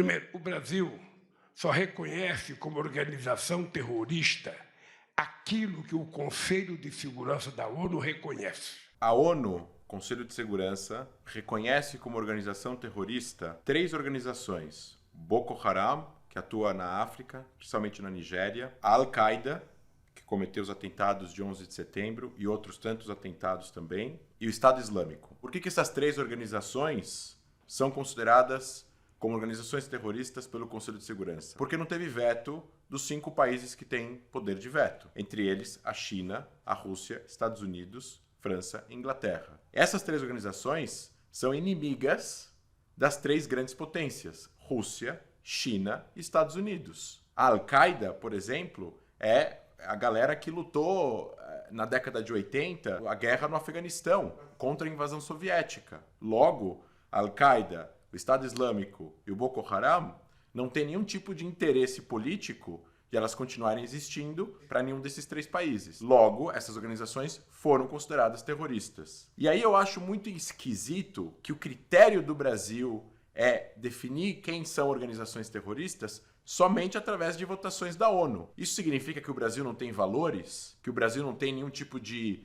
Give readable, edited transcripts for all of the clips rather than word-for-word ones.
Primeiro, o Brasil só reconhece como organização terrorista aquilo que o Conselho de Segurança da ONU reconhece. A ONU, Conselho de Segurança, reconhece como organização terrorista 3 organizações: Boko Haram, que atua na África, principalmente na Nigéria, a Al-Qaeda, que cometeu os atentados de 11 de setembro e outros tantos atentados também, e o Estado Islâmico. Por que essas 3 organizações são consideradas como organizações terroristas pelo Conselho de Segurança? Porque não teve veto dos 5 países que têm poder de veto, entre eles a China, a Rússia, Estados Unidos, França e Inglaterra. Essas 3 organizações são inimigas das 3 grandes potências: Rússia, China e Estados Unidos. A Al-Qaeda, por exemplo, é a galera que lutou na década de 80 a guerra no Afeganistão contra a invasão soviética. Logo, a Al-Qaeda, o Estado Islâmico e o Boko Haram não têm nenhum tipo de interesse político de elas continuarem existindo para nenhum desses 3 países. Logo, essas organizações foram consideradas terroristas. E aí eu acho muito esquisito que o critério do Brasil é definir quem são organizações terroristas somente através de votações da ONU. Isso significa que o Brasil não tem valores? Que o Brasil não tem nenhum tipo de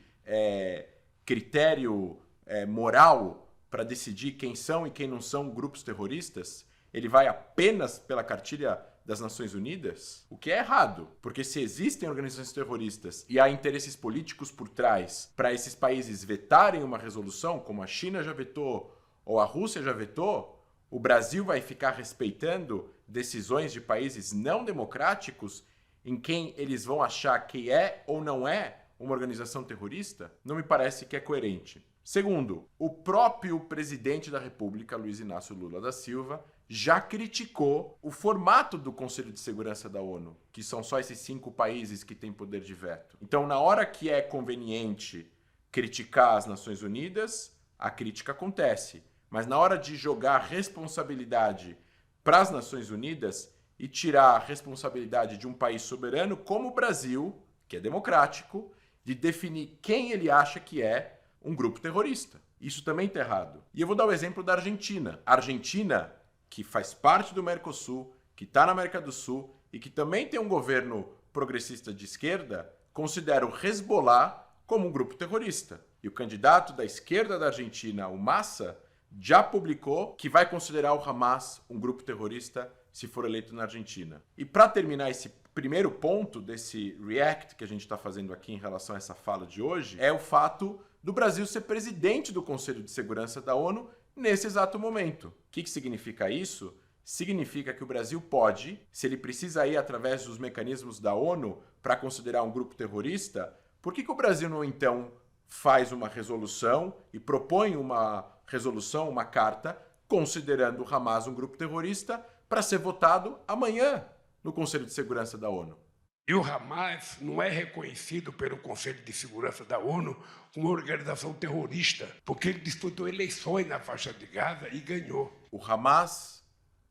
critério moral para decidir quem são e quem não são grupos terroristas? Ele vai apenas pela cartilha das Nações Unidas? O que é errado, porque se existem organizações terroristas e há interesses políticos por trás para esses países vetarem uma resolução, como a China já vetou ou a Rússia já vetou, o Brasil vai ficar respeitando decisões de países não democráticos em quem eles vão achar que é ou não é uma organização terrorista? Não me parece que é coerente. Segundo, o próprio presidente da República, Luiz Inácio Lula da Silva, já criticou o formato do Conselho de Segurança da ONU, que são só esses 5 países que têm poder de veto. Então, na hora que é conveniente criticar as Nações Unidas, a crítica acontece. Mas na hora de jogar responsabilidade para as Nações Unidas e tirar a responsabilidade de um país soberano como o Brasil, que é democrático, de definir quem ele acha que é um grupo terrorista. Isso também está errado. E eu vou dar o exemplo da Argentina. A Argentina, que faz parte do Mercosul, que está na América do Sul e que também tem um governo progressista de esquerda, considera o Hezbollah como um grupo terrorista. E o candidato da esquerda da Argentina, o Massa, já publicou que vai considerar o Hamas um grupo terrorista se for eleito na Argentina. E para terminar esse primeiro ponto desse react que a gente está fazendo aqui em relação a essa fala de hoje, é o fato do Brasil ser presidente do Conselho de Segurança da ONU nesse exato momento. O que significa isso? Significa que o Brasil pode, se ele precisa ir através dos mecanismos da ONU para considerar um grupo terrorista, por que o Brasil não então faz uma resolução e propõe uma resolução, uma carta, considerando o Hamas um grupo terrorista para ser votado amanhã no Conselho de Segurança da ONU? E o Hamas não é reconhecido pelo Conselho de Segurança da ONU como uma organização terrorista, porque ele disputou eleições na faixa de Gaza e ganhou. O Hamas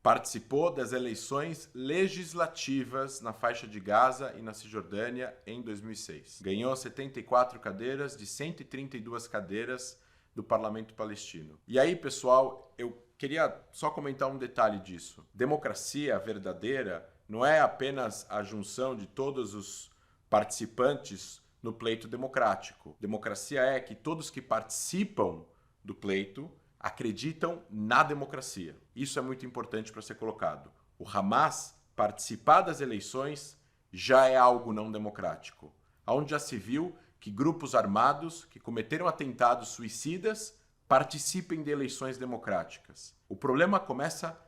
participou das eleições legislativas na faixa de Gaza e na Cisjordânia em 2006. Ganhou 74 cadeiras de 132 cadeiras do parlamento palestino. E aí, pessoal, eu queria só comentar um detalhe disso. Democracia verdadeira não é apenas a junção de todos os participantes no pleito democrático. Democracia é que todos que participam do pleito acreditam na democracia. Isso é muito importante para ser colocado. O Hamas participar das eleições já é algo não democrático. Onde já se viu que grupos armados que cometeram atentados suicidas participem de eleições democráticas. O problema começa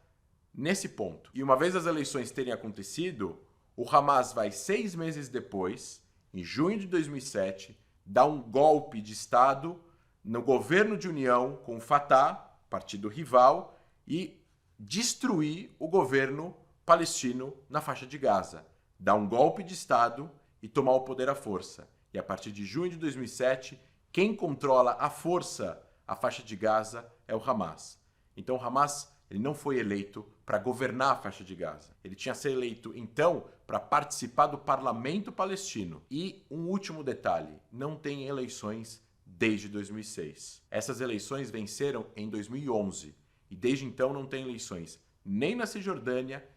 nesse ponto. E uma vez as eleições terem acontecido, o Hamas vai 6 meses depois, em junho de 2007, dar um golpe de Estado no governo de união com o Fatah, partido rival, e destruir o governo palestino na faixa de Gaza. Dar um golpe de Estado e tomar o poder à força. E a partir de junho de 2007, quem controla à força a faixa de Gaza é o Hamas. Então o Hamas ele não foi eleito para governar a faixa de Gaza. Ele tinha sido eleito, então, para participar do parlamento palestino. E um último detalhe, não tem eleições desde 2006. Essas eleições venceram em 2011 e desde então não tem eleições nem na Cisjordânia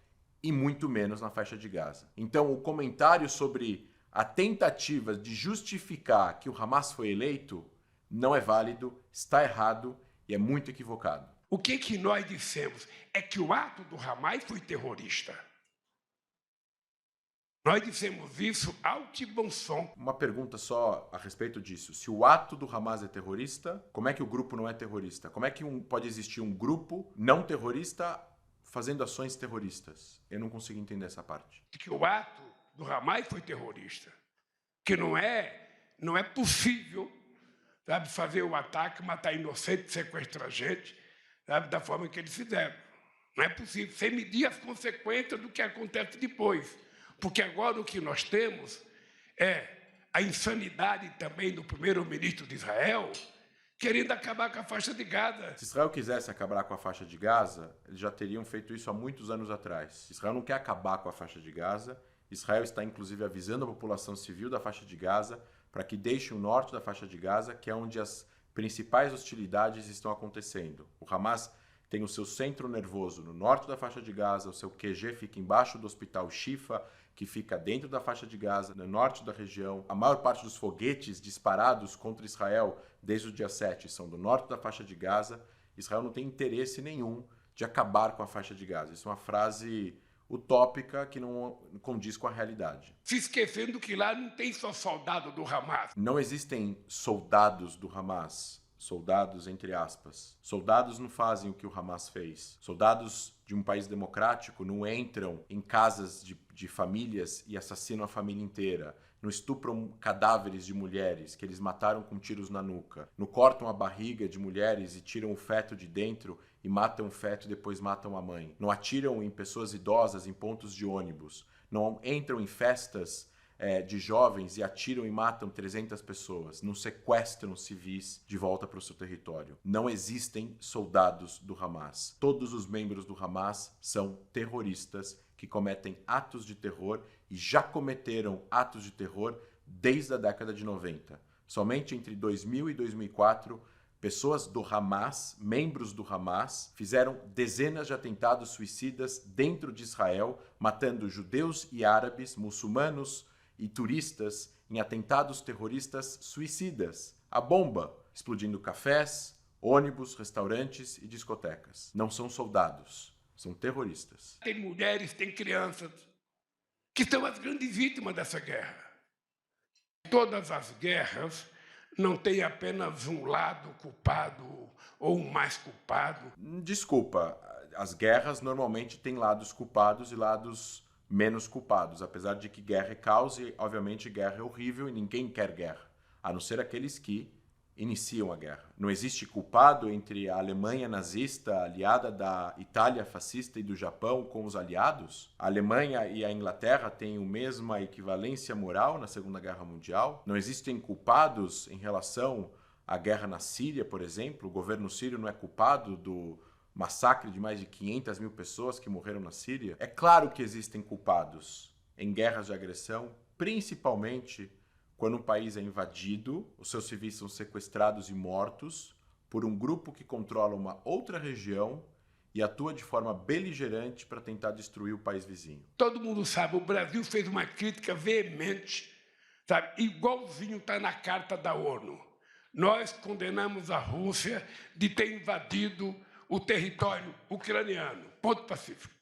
e muito menos na faixa de Gaza. Então, o comentário sobre a tentativa de justificar que o Hamas foi eleito não é válido, está errado e é muito equivocado. O que nós dissemos é que o ato do Hamas foi terrorista. Nós dissemos isso alto e bom som. Uma pergunta só a respeito disso. Se o ato do Hamas é terrorista, como é que o grupo não é terrorista? Como é que pode existir um grupo não terrorista fazendo ações terroristas? Eu não consigo entender essa parte. Que o ato do Hamas foi terrorista. Que não é possível, sabe, fazer o ataque, matar inocentes, sequestrar gente, sabe, da forma que eles fizeram. Não é possível, sem medir as consequências do que acontece depois. Porque agora o que nós temos é a insanidade também do primeiro-ministro de Israel querendo acabar com a faixa de Gaza. Se Israel quisesse acabar com a faixa de Gaza, eles já teriam feito isso há muitos anos atrás. Israel não quer acabar com a faixa de Gaza. Israel está, inclusive, avisando a população civil da faixa de Gaza para que deixe o norte da faixa de Gaza, que é onde as principais hostilidades estão acontecendo. O Hamas tem o seu centro nervoso no norte da faixa de Gaza, o seu QG fica embaixo do hospital Shifa, que fica dentro da faixa de Gaza, no norte da região. A maior parte dos foguetes disparados contra Israel desde o dia 7 são do norte da faixa de Gaza. Israel não tem interesse nenhum de acabar com a faixa de Gaza. Isso é uma frase utópica que não condiz com a realidade. Se esquecendo que lá não tem só soldado do Hamas. Não existem soldados do Hamas. Soldados, entre aspas. Soldados não fazem o que o Hamas fez. Soldados de um país democrático não entram em casas de famílias e assassinam a família inteira. Não estupram cadáveres de mulheres que eles mataram com tiros na nuca. Não cortam a barriga de mulheres e tiram o feto de dentro e matam o feto e depois matam a mãe. Não atiram em pessoas idosas em pontos de ônibus. Não entram em festas de jovens e atiram e matam 300 pessoas, não sequestram civis de volta para o seu território. Não existem soldados do Hamas. Todos os membros do Hamas são terroristas que cometem atos de terror e já cometeram atos de terror desde a década de 90. Somente entre 2000 e 2004, pessoas do Hamas, membros do Hamas, fizeram dezenas de atentados suicidas dentro de Israel, matando judeus e árabes, muçulmanos e turistas em atentados terroristas suicidas, a bomba, explodindo cafés, ônibus, restaurantes e discotecas. Não são soldados, são terroristas. Tem mulheres, tem crianças, que são as grandes vítimas dessa guerra. Todas as guerras não tem apenas um lado culpado ou um mais culpado. Desculpa, as guerras normalmente têm lados culpados e lados menos culpados, apesar de que guerra é causa e, obviamente, guerra é horrível e ninguém quer guerra, a não ser aqueles que iniciam a guerra. Não existe culpado entre a Alemanha nazista, aliada da Itália fascista e do Japão com os aliados? A Alemanha e a Inglaterra têm a mesma equivalência moral na Segunda Guerra Mundial? Não existem culpados em relação à guerra na Síria, por exemplo? O governo sírio não é culpado do massacre de mais de 500 mil pessoas que morreram na Síria? É claro que existem culpados em guerras de agressão, principalmente quando um país é invadido, os seus civis são sequestrados e mortos por um grupo que controla uma outra região e atua de forma beligerante para tentar destruir o país vizinho. Todo mundo sabe, o Brasil fez uma crítica veemente, sabe, igualzinho está na Carta da ONU. Nós condenamos a Rússia de ter invadido o território ucraniano, ponto pacífico.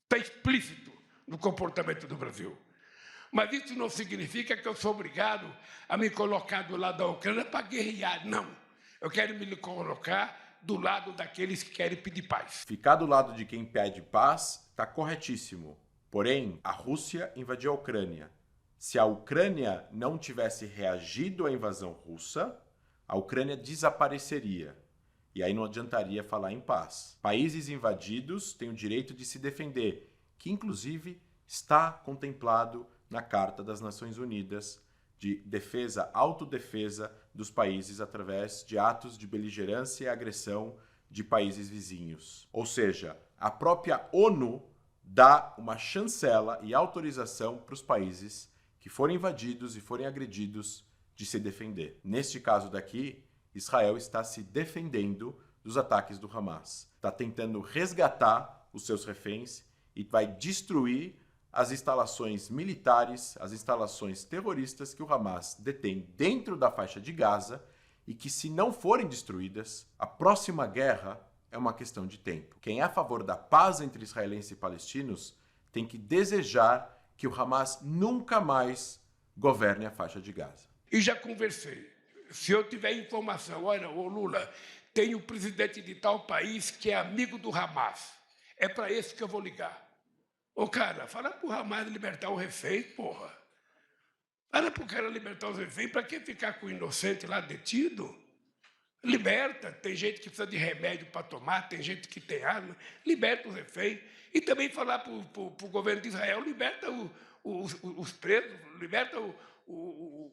Está explícito no comportamento do Brasil. Mas isso não significa que eu sou obrigado a me colocar do lado da Ucrânia para guerrear. Não. Eu quero me colocar do lado daqueles que querem pedir paz. Ficar do lado de quem pede paz está corretíssimo. Porém, a Rússia invadiu a Ucrânia. Se a Ucrânia não tivesse reagido à invasão russa, a Ucrânia desapareceria. E aí não adiantaria falar em paz. Países invadidos têm o direito de se defender, que inclusive está contemplado na Carta das Nações Unidas de defesa, autodefesa dos países através de atos de beligerância e agressão de países vizinhos. Ou seja, a própria ONU dá uma chancela e autorização para os países que forem invadidos e forem agredidos de se defender. Neste caso daqui, Israel está se defendendo dos ataques do Hamas. Está tentando resgatar os seus reféns e vai destruir as instalações militares, as instalações terroristas que o Hamas detém dentro da faixa de Gaza e que, se não forem destruídas, a próxima guerra é uma questão de tempo. Quem é a favor da paz entre israelenses e palestinos tem que desejar que o Hamas nunca mais governe a faixa de Gaza. E já conversei. Se eu tiver informação, olha, ô Lula, tem o presidente de tal país que é amigo do Hamas. É para esse que eu vou ligar. Ô, cara, fala pro Hamas libertar o refém, porra. Fala pro cara libertar os reféns, para que ficar com o inocente lá detido? Liberta. Tem gente que precisa de remédio para tomar, tem gente que tem arma. Liberta os reféns. E também falar pro governo de Israel, liberta os presos, liberta os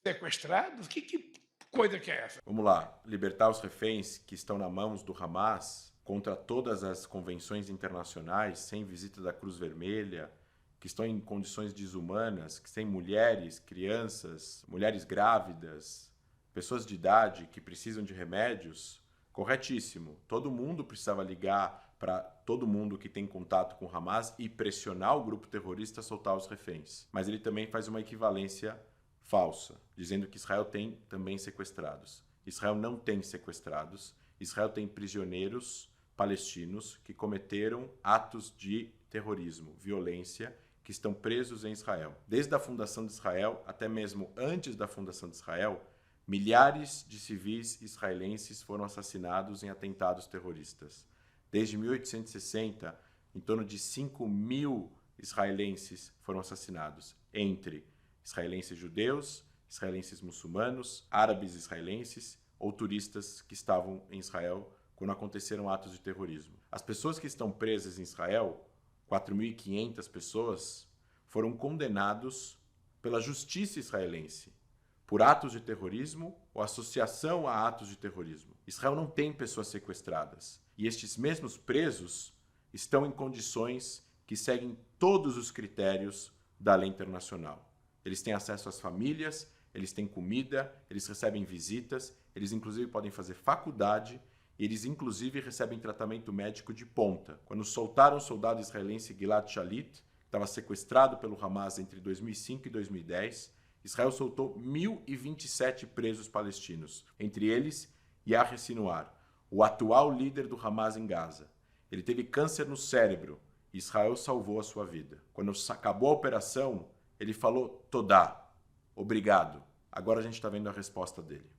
sequestrados. Que coisa que é essa? Vamos lá. Libertar os reféns que estão nas mãos do Hamas contra todas as convenções internacionais, sem visita da Cruz Vermelha, que estão em condições desumanas, que têm mulheres, crianças, mulheres grávidas, pessoas de idade que precisam de remédios, corretíssimo. Todo mundo precisava ligar para todo mundo que tem contato com o Hamas e pressionar o grupo terrorista a soltar os reféns. Mas ele também faz uma equivalência falsa, dizendo que Israel tem também sequestrados. Israel não tem sequestrados. Israel tem prisioneiros palestinos que cometeram atos de terrorismo, violência, que estão presos em Israel. Desde a fundação de Israel, até mesmo antes da fundação de Israel, milhares de civis israelenses foram assassinados em atentados terroristas. Desde 1860, em torno de 5.000 israelenses foram assassinados, entre israelenses judeus, israelenses muçulmanos, árabes israelenses ou turistas que estavam em Israel quando aconteceram atos de terrorismo. As pessoas que estão presas em Israel, 4.500 pessoas, foram condenados pela justiça israelense por atos de terrorismo ou associação a atos de terrorismo. Israel não tem pessoas sequestradas. E estes mesmos presos estão em condições que seguem todos os critérios da lei internacional. Eles têm acesso às famílias, eles têm comida, eles recebem visitas, eles inclusive podem fazer faculdade, eles inclusive recebem tratamento médico de ponta. Quando soltaram o soldado israelense Gilad Shalit, que estava sequestrado pelo Hamas entre 2005 e 2010, Israel soltou 1.027 presos palestinos, entre eles Yahya Sinwar, o atual líder do Hamas em Gaza. Ele teve câncer no cérebro e Israel salvou a sua vida. Quando acabou a operação, ele falou Todá, obrigado. Agora a gente está vendo a resposta dele.